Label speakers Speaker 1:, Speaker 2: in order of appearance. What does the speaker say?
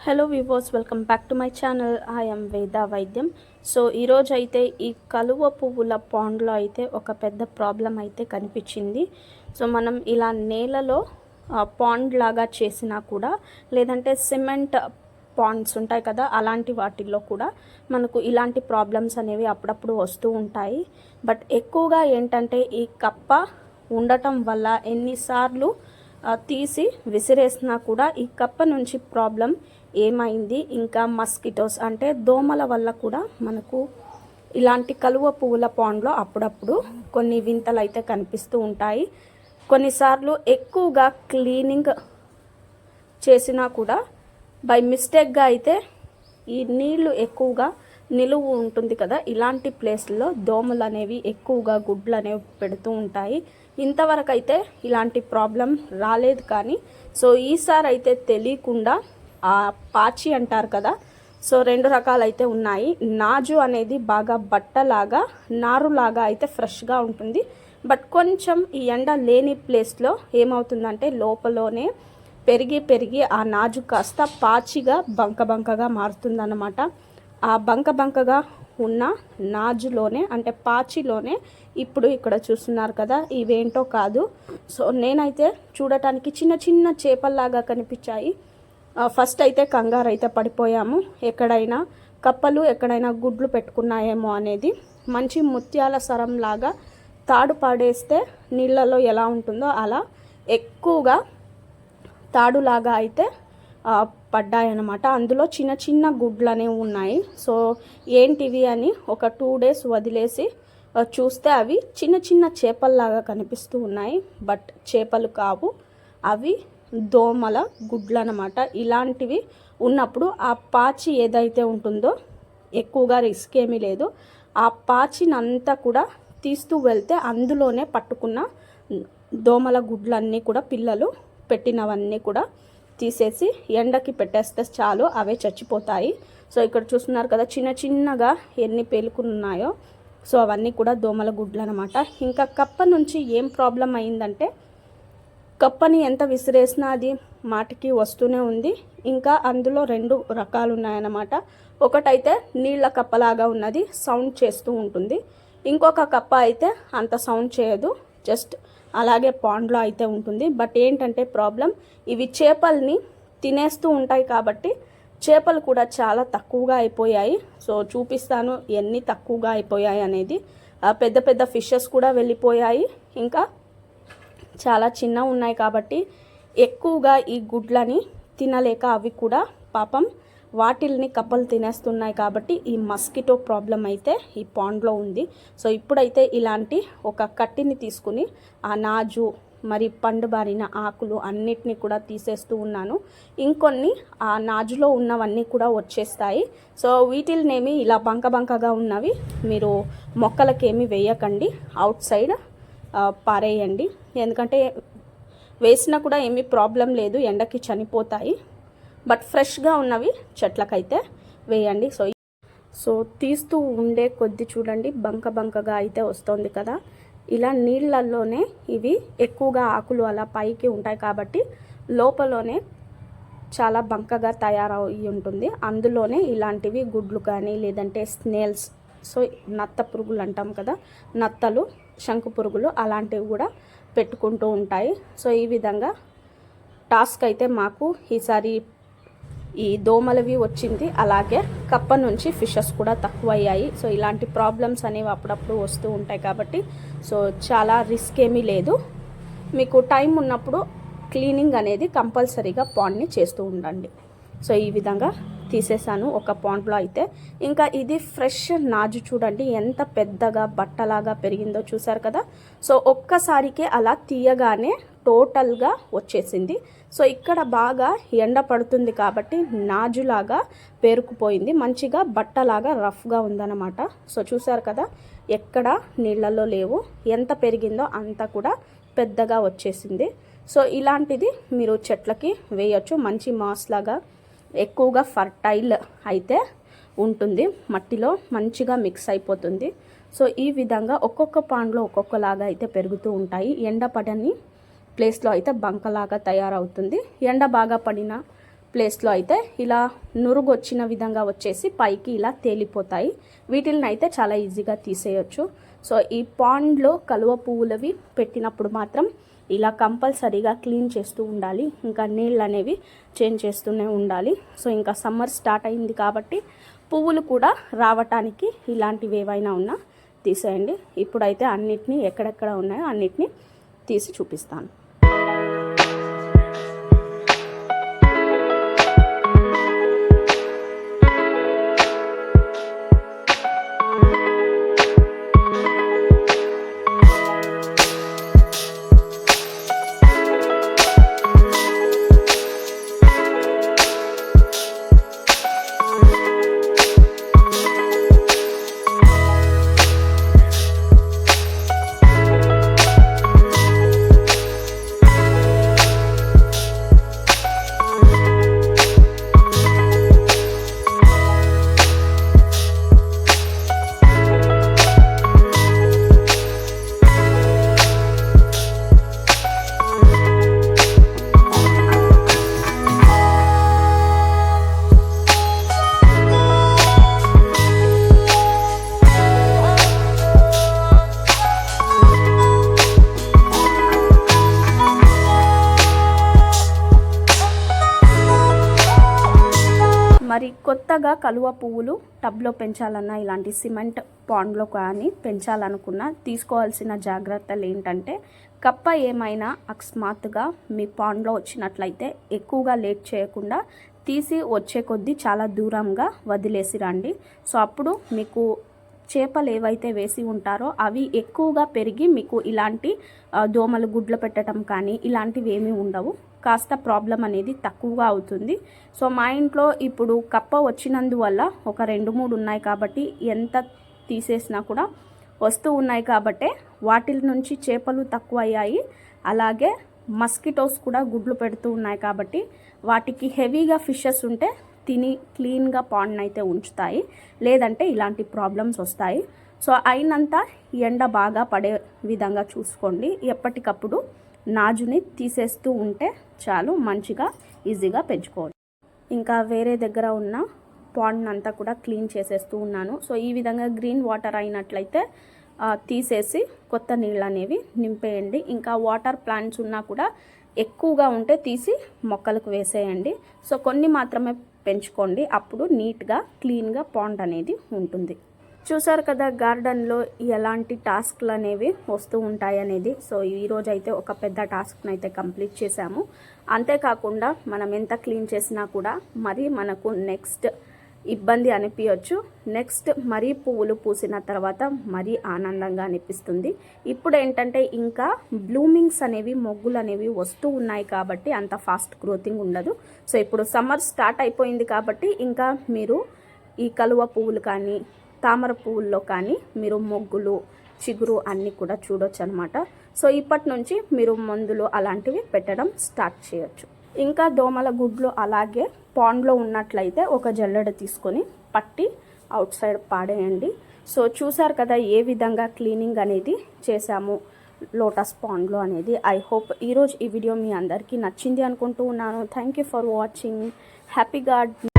Speaker 1: Hello viewers, welcome back to my channel. I am వేద వైద్యం. So ఈరోజు అయితే ఈ కలువ పువ్వుల పాండ్లో అయితే ఒక పెద్ద ప్రాబ్లం అయితే కనిపించింది. సో మనం ఇలా నేలలో పాండ్ లాగా చేసినా కూడా, లేదంటే సిమెంట్ పాండ్స్ ఉంటాయి కదా, అలాంటి వాటిల్లో కూడా మనకు ఇలాంటి ప్రాబ్లమ్స్ అనేవి అప్పుడప్పుడు వస్తూ ఉంటాయి. బట్ ఎక్కువగా ఏంటంటే ఈ కప్ప ఉండటం వల్ల ఎన్నిసార్లు తీసి విసిరేసినా కూడా ఈ కప్ప నుంచి ప్రాబ్లం ఏమైంది, ఇంకా మస్కిటోస్ అంటే దోమల వల్ల కూడా మనకు ఇలాంటి కలువ పువ్వుల పాండ్లో అప్పుడప్పుడు కొన్ని వింతలు అయితే కనిపిస్తూ ఉంటాయి. కొన్నిసార్లు ఎక్కువగా క్లీనింగ్ చేసినా కూడా బై మిస్టేక్గా అయితే ఈ నీళ్లు ఎక్కువగా నిలువు ఉంటుంది కదా, ఇలాంటి ప్లేస్లో దోమలు అనేవి ఎక్కువగా గుడ్లు అనేవి పెడుతూ ఉంటాయి. ఇంతవరకు అయితే ఇలాంటి ప్రాబ్లం రాలేదు, కానీ సో ఈసారి అయితే తెలియకుండా ఆ పాచి అంటారు కదా, సో 2 రకాలైతే ఉన్నాయి. నాజు అనేది బాగా బట్టలాగా నారులాగా అయితే ఫ్రెష్గా ఉంటుంది. బట్ కొంచెం ఈ ఎండ లేని ప్లేస్లో ఏమవుతుందంటే లోపలనే పెరిగి ఆ నాజు కాస్త పాచిగా బంకగా మారుతుందన్నమాట. ఆ బంకగా ఉన్న నాజులోనే అంటే పాచిలోనే ఇప్పుడు ఇక్కడ చూస్తున్నారు కదా, ఇవేంటో కాదు. సో నేనైతే చూడటానికి చిన్న చేపల్లాగా కనిపించాయి. ఫస్ట్ అయితే కంగారు అయితే పడిపోయాము, ఎక్కడైనా కప్పలు ఎక్కడైనా గుడ్లు పెట్టుకున్నాయేమో అనేది. మంచి ముత్యాల సరం లాగా తాడు పాడేస్తే నీళ్ళలో ఎలా ఉంటుందో అలా ఎక్కువగా తాడులాగా అయితే పడ్డాయన్నమాట. అందులో చిన్న గుడ్లు అనేవి ఉన్నాయి. సో ఏంటివి అని ఒక 2 days వదిలేసి చూస్తే అవి చిన్న చేపల్లాగా కనిపిస్తూ ఉన్నాయి. బట్ చేపలు కావు, అవి దోమల గుడ్లు అన్నమాట. ఇలాంటివి ఉన్నప్పుడు ఆ పాచి ఏదైతే ఉంటుందో ఎక్కువగా రిస్క్ ఏమీ లేదు. ఆ పాచినంతా కూడా తీస్తూ వెళ్తే అందులోనే పట్టుకున్న దోమల గుడ్లన్నీ కూడా పిల్లలు పెట్టినవన్నీ కూడా తీసేసి ఎండకి పెట్టేస్తే చాలు, అవే చచ్చిపోతాయి. సో ఇక్కడ చూస్తున్నారు కదా చిన్నగా ఎన్ని పేలుకున్నాయో. సో అవన్నీ కూడా దోమల గుడ్లు అనమాట. ఇంకా కప్ప నుంచి ఏం ప్రాబ్లం అయిందంటే, కప్పని ఎంత విసిరేసినా అది మాటికి వస్తూనే ఉంది. ఇంకా అందులో 2 రకాలు ఉన్నాయన్నమాట. ఒకటైతే నీళ్ళ కప్పలాగా ఉన్నది, సౌండ్ చేస్తూ ఉంటుంది. ఇంకొక కప్ప అయితే అంత సౌండ్ చేయదు, జస్ట్ అలాగే పాండ్లో అయితే ఉంటుంది. బట్ ఏంటంటే ప్రాబ్లం, ఇవి చేపల్ని తినేస్తూ ఉంటాయి కాబట్టి చేపలు కూడా చాలా తక్కువగా అయిపోయాయి. సో చూపిస్తాను ఎన్ని తక్కువగా అయిపోయాయి అనేది. పెద్ద ఫిషెస్ కూడా వెళ్ళిపోయాయి, ఇంకా చాలా చిన్న ఉన్నాయి కాబట్టి ఎక్కువగా ఈ గుడ్లని తినలేక అవి కూడా పాపం వాటిల్ని కప్పలు తినేస్తున్నాయి. కాబట్టి ఈ మస్కిటో ప్రాబ్లం అయితే ఈ పాండ్లో ఉంది. సో ఇప్పుడైతే ఇలాంటి ఒక కట్టిని తీసుకుని ఆ నాజు మరి పండుబారిన ఆకులు అన్నిటినీ కూడా తీసేస్తూ ఉన్నాను. ఇంకొన్ని ఆ నాజులో ఉన్నవన్నీ కూడా వచ్చేస్తాయి. సో వీటిల్నేమి ఇలా బంకగా ఉన్నవి మీరు మొక్కలకేమి వేయకండి, అవుట్ సైడ్ పారేయండి. ఎందుకంటే వేసినా కూడా ఏమీ ప్రాబ్లం లేదు, ఎండకి చనిపోతాయి. బట్ ఫ్రెష్గా ఉన్నవి చెట్లకైతే వేయండి. సో తీస్తూ ఉండే కొద్ది చూడండి బంకగా అయితే వస్తుంది కదా, ఇలా నీళ్ళల్లోనే ఇవి ఎక్కువగా ఆకులు అలా పైకి ఉంటాయి కాబట్టి లోపలనే చాలా బంకగా తయారయ్యి ఉంటుంది. అందులోనే ఇలాంటివి గుడ్లు కానీ లేదంటే స్నేల్స్, సో నత్త పురుగులు అంటాం కదా, నత్తలు, శంకు పురుగులు అలాంటివి కూడా పెట్టుకుంటూ ఉంటాయి. సో ఈ విధంగా టాస్క్ అయితే మాకు ఈసారి ఈ దోమలవి వచ్చింది, అలాగే కప్ప నుంచి ఫిషెస్ కూడా తక్కువ అయ్యాయి. సో ఇలాంటి ప్రాబ్లమ్స్ అనేవి అప్పుడప్పుడు వస్తూ ఉంటాయి కాబట్టి సో చాలా రిస్క్ ఏమీ లేదు. మీకు టైం ఉన్నప్పుడు క్లీనింగ్ అనేది కంపల్సరీగా పాండ్ని చేస్తూ ఉండండి. సో ఈ విధంగా తీసేసాను ఒక పాండ్లో అయితే. ఇంకా ఇది ఫ్రెష్ నాజు చూడండి ఎంత పెద్దగా బట్టలాగా పెరిగిందో చూసారు కదా. సో ఒక్కసారికే అలా తీయగానే టోటల్గా వచ్చేసింది. సో ఇక్కడ బాగా ఎండ పడుతుంది కాబట్టి నాజులాగా పేరుకుపోయింది, మంచిగా బట్టలాగా రఫ్గా ఉందన్నమాట. సో చూసారు కదా, ఎక్కడ నీళ్ళల్లో లేవు, ఎంత పెరిగిందో అంత కూడా పెద్దగా వచ్చేసింది. సో ఇలాంటిది మీరు చెట్లకి వేయచ్చు, మంచి మాస్ లాగా ఎక్కువగా ఫర్టైల్ అయితే ఉంటుంది, మట్టిలో మంచిగా మిక్స్ అయిపోతుంది. సో ఈ విధంగా ఒక్కొక్క పాండ్లో ఒక్కొక్కలాగా అయితే పెరుగుతూ ఉంటాయి. ఎండ పడని ప్లేస్లో అయితే బంకలాగా తయారవుతుంది, ఎండ బాగా పడిన ప్లేస్లో అయితే ఇలా నురుగు వచ్చిన విధంగా వచ్చేసి పైకి ఇలా తేలిపోతాయి. వీటిని అయితే చాలా ఈజీగా తీసేయచ్చు. సో ఈ పాండ్లో కలువ పువ్వులవి పెట్టినప్పుడు మాత్రం ఇలా కంపల్సరీగా క్లీన్ చేస్తూ ఉండాలి, ఇంకా నీళ్ళు అనేవి చేంజ్ చేస్తూనే ఉండాలి. సో ఇంకా సమ్మర్ స్టార్ట్ అయింది కాబట్టి పువ్వులు కూడా రావటానికి ఇలాంటివి ఏవైనా ఉన్నా తీసేయండి. ఇప్పుడైతే అన్నిటినీ ఎక్కడెక్కడ ఉన్నాయో అన్నిటినీ తీసి చూపిస్తాను. మరి కొత్తగా కలువ పువ్వులు టబ్లో పెంచాలన్నా ఇలాంటి సిమెంట్ పాండ్లో కానీ పెంచాలనుకున్నా తీసుకోవాల్సిన జాగ్రత్తలు ఏంటంటే, కప్ప ఏమైనా అకస్మాత్తుగా మీ పాండ్లో వచ్చినట్లయితే ఎక్కువగా లేట్ చేయకుండా తీసి వచ్చే కొద్దీ చాలా దూరంగా వదిలేసి రండి. సో అప్పుడు మీకు చేపలు ఏవైతే వేసి ఉంటారో అవి ఎక్కువగా పెరిగి మీకు ఇలాంటి దోమలు గుడ్లు పెట్టడం కానీ ఇలాంటివి ఏమీ ఉండవు, కాస్త ప్రాబ్లం అనేది తక్కువగా అవుతుంది. సో మా ఇంట్లో ఇప్పుడు కప్ప వచ్చినందువల్ల ఒక 2-3 ఉన్నాయి కాబట్టి ఎంత తీసేసినా కూడా వస్తూ ఉన్నాయి కాబట్టి వాటి నుంచి చేపలు తక్కువ అయ్యాయి. అలాగే మస్కిటోస్ కూడా గుడ్లు పెడుతూ ఉన్నాయి కాబట్టి వాటికి హెవీగా ఫిషెస్ ఉంటే తిని క్లీన్గా పాండ్ అయితే ఉంచుతాయి, లేదంటే ఇలాంటి ప్రాబ్లమ్స్ వస్తాయి. సో అయినంత ఎండ బాగా పడే విధంగా చూసుకోండి, ఎప్పటికప్పుడు నాజుని తీసేస్తూ ఉంటే చాలు, మంచిగా ఈజీగా పెంచుకోవచ్చు. ఇంకా వేరే దగ్గర ఉన్న పాండ్ అంతా కూడా క్లీన్ చేసేస్తూ ఉన్నాను. సో ఈ విధంగా గ్రీన్ వాటర్ అయినట్లయితే తీసేసి కొత్త నీళ్ళు అనేవి నింపేయండి. ఇంకా వాటర్ ప్లాంట్స్ ఉన్నా కూడా ఎక్కువగా ఉంటే తీసి మొక్కలకు వేసేయండి. సో కొన్ని మాత్రమే పెంచుకోండి, అప్పుడు నీట్గా క్లీన్గా పాండ్ అనేది ఉంటుంది. చూసారు కదా గార్డెన్లో ఎలాంటి టాస్క్లు అనేవి వస్తూ ఉంటాయి అనేది. సో ఈరోజు అయితే ఒక పెద్ద టాస్క్ని అయితే కంప్లీట్ చేసాము. అంతేకాకుండా మనం ఎంత క్లీన్ చేసినా కూడా మరి మనకు నెక్స్ట్ ఇబ్బంది అనిపించవచ్చు, నెక్స్ట్ మరీ పువ్వులు పూసిన తర్వాత మరీ ఆనందంగా అనిపిస్తుంది. ఇప్పుడు ఏంటంటే ఇంకా బ్లూమింగ్స్ అనేవి, మొగ్గులు అనేవి వస్తూ ఉన్నాయి కాబట్టి అంత ఫాస్ట్ గ్రోతింగ్ ఉండదు. సో ఇప్పుడు సమ్మర్ స్టార్ట్ అయిపోయింది కాబట్టి ఇంకా మీరు ఈ కలువ పువ్వులు కానీ తామర పువ్వుల్లో కానీ మీరు మొగ్గులు, చిగురు అన్నీ కూడా చూడొచ్చు అనమాట. సో ఇప్పటి నుంచి మీరు మందులు అలాంటివి పెట్టడం స్టార్ట్ చేయొచ్చు. ఇంకా దోమల గుడ్లు అలాగే పాండ్లో ఉన్నట్లయితే ఒక జల్లెడ తీసుకొని పట్టి అవుట్ సైడ్ పాడేయండి. సో చూసారు కదా ఏ విధంగా క్లీనింగ్ అనేది చేసాము లోటస్ పాండ్లో అనేది. ఐ హోప్ ఈరోజు ఈ వీడియో మీ అందరికీ నచ్చింది అనుకుంటూ ఉన్నాను. Thank you for watching. Happy gardening.